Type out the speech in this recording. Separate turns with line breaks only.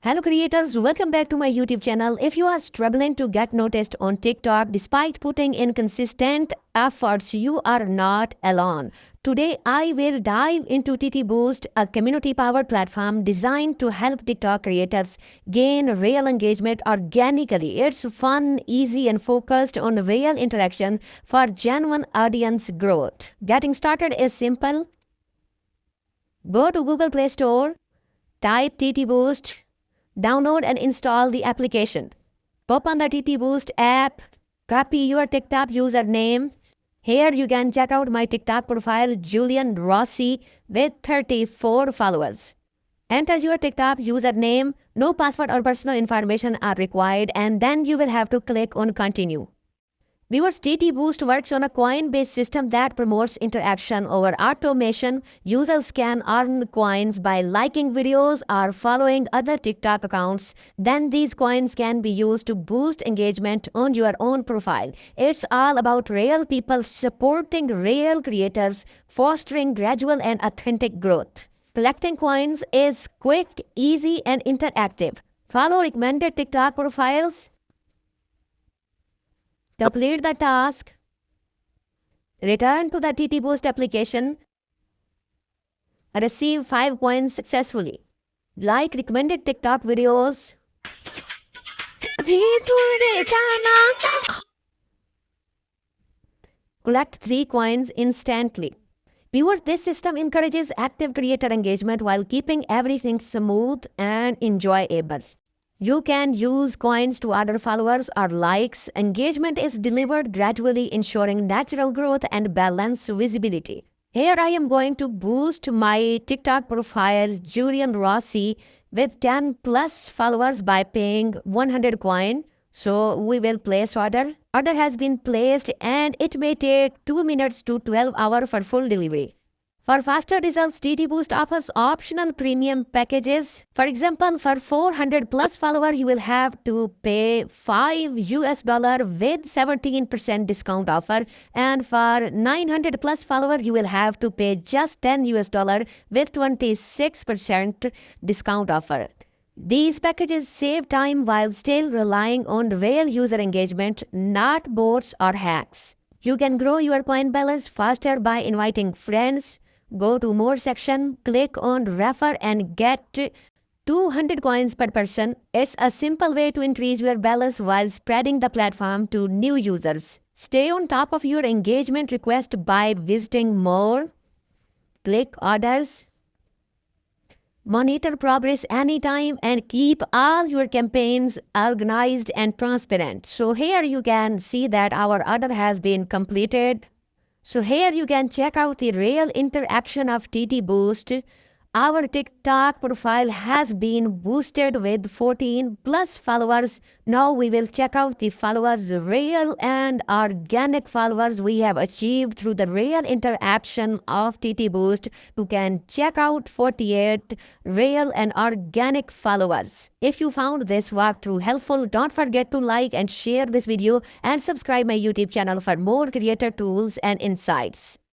Hello creators, welcome back to my YouTube channel. If you are struggling to get noticed on TikTok despite putting in consistent efforts, you are not alone. Today I will dive into TT Boost, a community-powered platform designed to help TikTok creators gain real engagement organically. It's fun, easy and focused on real interaction for genuine audience growth. Getting started is simple. Go to Google Play Store, type TT Boost, download and install the application. Open the TT Boost app, copy your TikTok username. Here you can check out my TikTok profile, Julian Rossi, with 34 followers. Enter your TikTok username, no password or personal information are required, and then you will have to click on continue. Viewers, TT Boost works on a coin-based system that promotes interaction over automation. Users can earn coins by liking videos or following other TikTok accounts. Then these coins can be used to boost engagement on your own profile. It's all about real people supporting real creators, fostering gradual and authentic growth. Collecting coins is quick, easy, and interactive. Follow recommended TikTok profiles. Complete the task, return to the TT Boost application, receive 5 coins successfully. Like recommended TikTok videos. Collect 3 coins instantly. Viewers, this system encourages active creator engagement while keeping everything smooth and enjoyable. You can use coins to other followers or likes. Engagement is delivered gradually, ensuring natural growth and balanced visibility. Here I am going to boost my TikTok profile, Julian Rossi, with 10 plus followers by paying 100 coin. So we will place order. Order has been placed and it may take 2 minutes to 12 hours for full delivery. For faster results, TT Boost offers optional premium packages. For example, for 400 plus follower, you will have to pay $5 with 17% discount offer. And for 900 plus follower, you will have to pay just $10 with 26% discount offer. These packages save time while still relying on real user engagement, not bots or hacks. You can grow your coin balance faster by inviting friends. Go to more section, click on refer and get 200 coins per person. It's a simple way to increase your balance while spreading the platform to new users. Stay on top of your engagement request by visiting more, click orders, monitor progress anytime and keep all your campaigns organized and transparent. So here you can see that our order has been completed. So here you can check out the real interaction of TT Boost. Our TikTok profile has been boosted with 14 plus followers. Now we will check out the followers, real and organic followers we have achieved through the real interaction of TT Boost. You can check out 48 real and organic followers. If you found this walkthrough helpful, don't forget to like and share this video and subscribe my YouTube channel for more creator tools and insights.